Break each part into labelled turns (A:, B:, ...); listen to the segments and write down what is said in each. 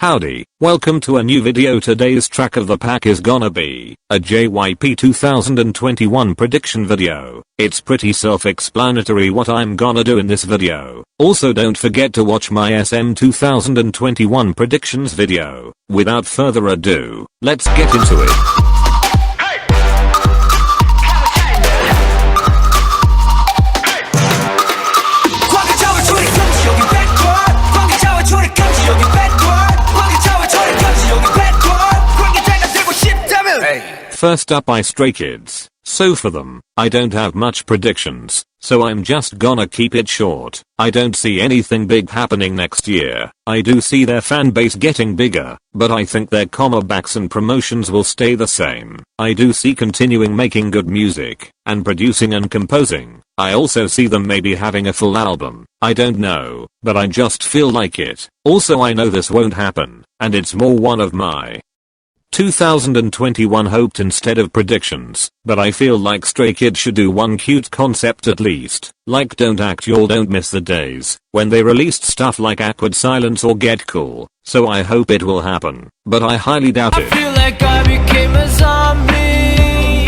A: Howdy, welcome to a new video. Today's track of the pack is gonna be a JYP 2021 prediction video. It's pretty self-explanatory what I'm gonna do in this video. Also don't forget to watch my SM 2021 predictions video. Without further ado, let's get into it. First up by Stray Kids. So for them, I don't have much predictions, so I'm just gonna keep it short. I don't see anything big happening next year. I do see their fan base getting bigger, but I think their comebacks and promotions will stay the same. I do see continuing making good music, and producing and composing. I also see them maybe having a full album. I don't know, but I just feel like it. Also I know this won't happen, and it's more one of my 2021 hoped instead of predictions, but I feel like Stray Kids should do one cute concept at least, like Don't Act Y'all Don't Miss the Days, when they released stuff like Awkward Silence or Get Cool, so I hope it will happen, but I highly doubt it.
B: I feel like I became a zombie.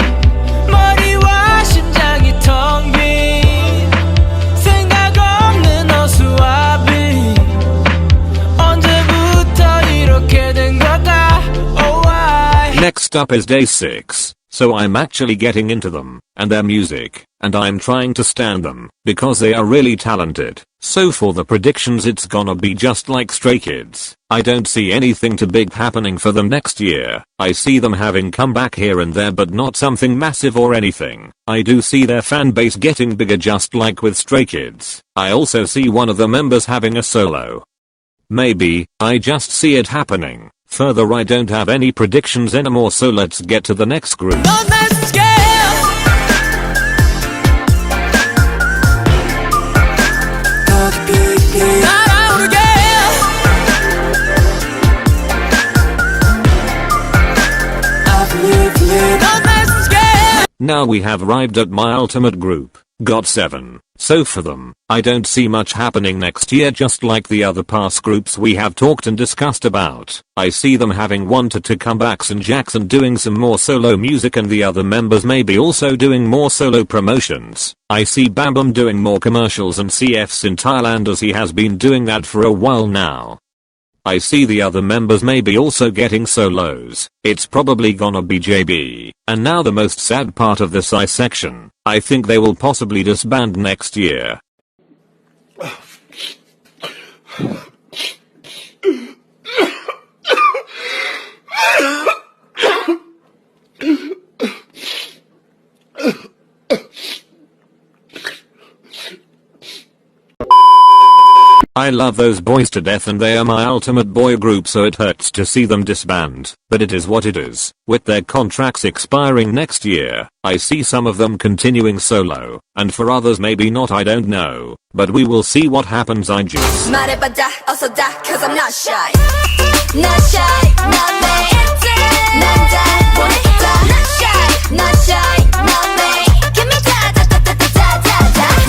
B: 머리와 심장이 텅 빈 생각 없는 어수아비 언제부터 이렇게 된 걸까?
A: Next up is Day 6, so I'm actually getting into them, and their music, and I'm trying to stand them, because they are really talented. So for the predictions it's gonna be just like Stray Kids. I don't see anything too big happening for them next year. I see them having comeback here and there but not something massive or anything. I do see their fan base getting bigger just like with Stray Kids. I also see one of the members having a solo. Maybe, I just see it happening. Further, I don't have any predictions anymore, so let's get to the next group. Now we have arrived at my ultimate group, GOT7. So for them, I don't see much happening next year just like the other past groups we have talked and discussed about. I see them having 1 to 2 comebacks and Jackson doing some more solo music and the other members maybe also doing more solo promotions. I see Bam Bam doing more commercials and CFs in Thailand as he has been doing that for a while now. I see the other members maybe also getting solos. It's probably gonna be JB. And now the most sad part of this section. I think they will possibly disband next year. I love those boys to death and they are my ultimate boy group, so it hurts to see them disband, but it is what it is. With their contracts expiring next year, I see some of them continuing solo, and for others maybe not, I don't know, but we will see what happens. I just
C: 말해봐다 어서 다 cause I'm not shy. Not shy, not me. 난 다 원했다. Not shy, not shy, not me. Give me da.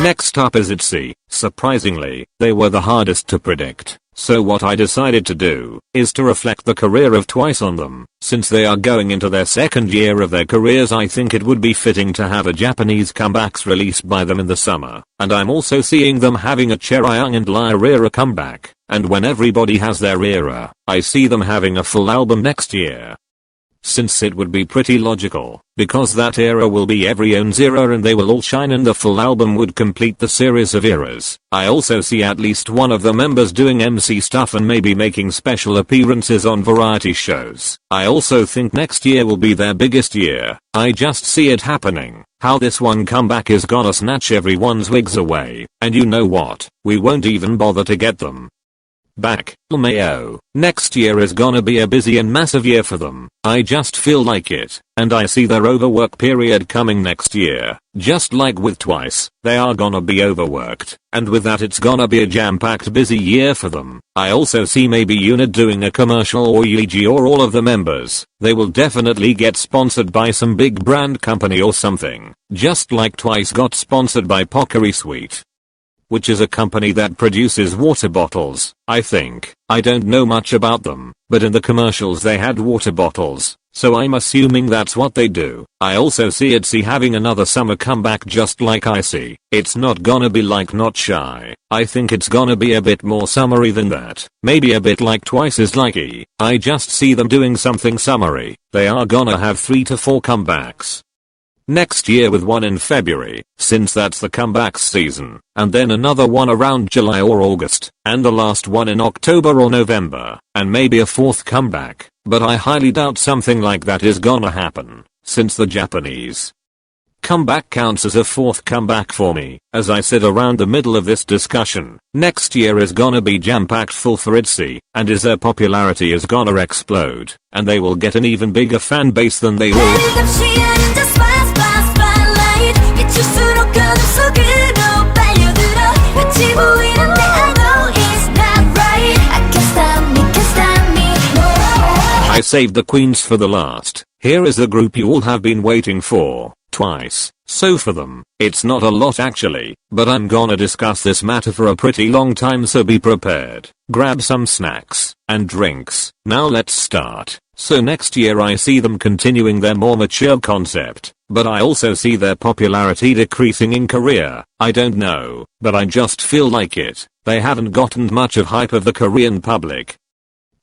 A: Next up is ITZY. Surprisingly, they were the hardest to predict. So what I decided to do is to reflect the career of Twice on them. Since they are going into their second year of their careers, I think it would be fitting to have a Japanese comebacks released by them in the summer. And I'm also seeing them having a Chaeryeong and Lyra era comeback. And when everybody has their era, I see them having a full album next year. Since it would be pretty logical, because that era will be everyone's era and they will all shine and the full album would complete the series of eras. I also see at least one of the members doing MC stuff and maybe making special appearances on variety shows. I also think next year will be their biggest year. I just see it happening. How this one comeback is gonna snatch everyone's wigs away, and you know what? We won't even bother to get them back. Mayo. Next year is gonna be a busy and massive year for them. I just feel like it. And I see their overwork period coming next year. Just like with Twice, they are gonna be overworked. And with that it's gonna be a jam-packed busy year for them. I also see maybe Unit doing a commercial or Yuji or all of the members. They will definitely get sponsored by some big brand company or something. Just like Twice got sponsored by Pockery Sweet. which is a company that produces water bottles, I think. I don't know much about them, but in the commercials they had water bottles, so I'm assuming that's what they do. I also see ITZY having another summer comeback just like ICY. It's not gonna be like Not Shy. I think it's gonna be a bit more summery than that. Maybe a bit like Twice is like E. I just see them doing something summery. They are gonna have 3 to 4 comebacks next year, with one in February, since that's the comebacks season, and then another one around July or August, and the last one in October or November, and maybe a 4th comeback, but I highly doubt something like that is gonna happen, since the Japanese comeback counts as a 4th comeback for me. As I said around the middle of this discussion, next year is gonna be jam-packed full for ITZY, and their popularity is gonna explode, and they will get an even bigger fan base than they will. I saved the queens for the last. Here is the group you all have been waiting for, Twice. So for them, it's not a lot actually, but I'm gonna discuss this matter for a pretty long time, so be prepared. Grab some snacks and drinks. Now let's start. So next year I see them continuing their more mature concept, but I also see their popularity decreasing in Korea. I don't know, but I just feel like it. They haven't gotten much of hype of the Korean public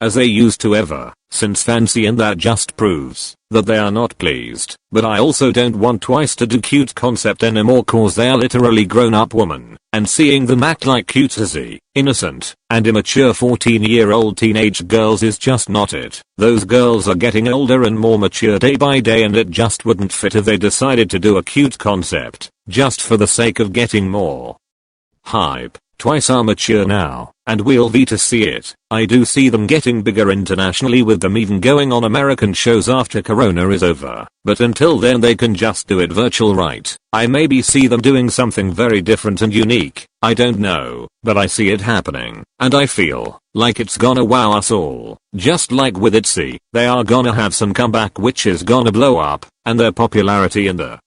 A: as they used to ever, since Fancy, and that just proves that they are not pleased. But I also don't want Twice to do cute concept anymore, cause they are literally grown up women, and seeing them act like cutesy, innocent, and immature 14-year-old teenage girls is just not it. Those girls are getting older and more mature day by day, and it just wouldn't fit if they decided to do a cute concept, just for the sake of getting more hype. Twice are mature now, and we'll be to see it. I do see them getting bigger internationally, with them even going on American shows after Corona is over. But until then they can just do it virtual, right? I maybe see them doing something very different and unique. I don't know, but I see it happening, and I feel like it's gonna wow us all. Just like with ITZY, they are gonna have some comeback which is gonna blow up, and their popularity in the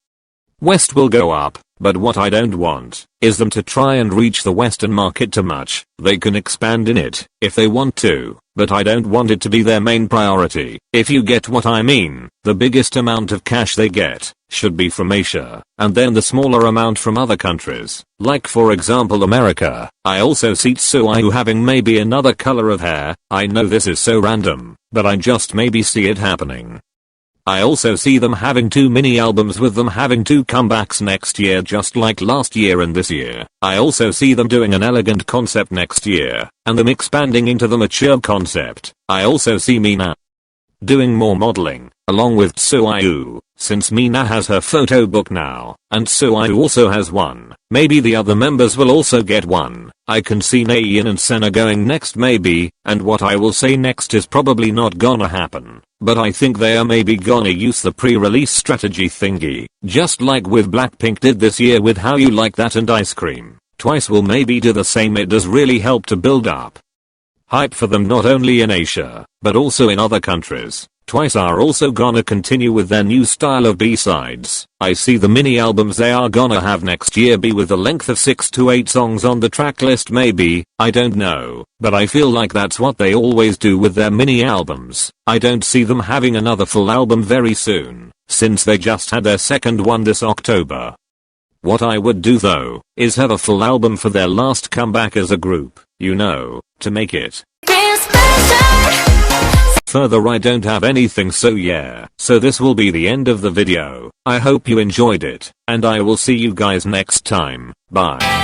A: West will go up. But what I don't want is them to try and reach the Western market too much. They can expand in it if they want to, but I don't want it to be their main priority. If you get what I mean, the biggest amount of cash they get should be from Asia, and then the smaller amount from other countries, like for example America. I also see Tsuayu having maybe another color of hair. I know this is so random, but I just maybe see it happening. I also see them having 2 mini albums, with them having 2 comebacks next year just like last year and this year. I also see them doing an elegant concept next year, and them expanding into the mature concept. I also see Mina doing more modeling, along with Tsuayu, since Mina has her photo book now, and Tsuayu also has one. Maybe the other members will also get one. I can see Naeun and Senna going next maybe, and what I will say next is probably not gonna happen, but I think they are maybe gonna use the pre-release strategy thingy, just like with Blackpink did this year with How You Like That and Ice Cream. Twice will maybe do the same. It does really help to build up hype for them, not only in Asia, but also in other countries. Twice are also gonna continue with their new style of B-sides. I see the mini albums they are gonna have next year be with a length of 6 to 8 songs on the track list maybe. I don't know, but I feel like that's what they always do with their mini albums. I don't see them having another full album very soon, since they just had their second one this October. What I would do though, is have a full album for their last comeback as a group, you know, to make it further. I don't have anything, so yeah. So this will be the end of the video. I hope you enjoyed it, and I will see you guys next time. Bye.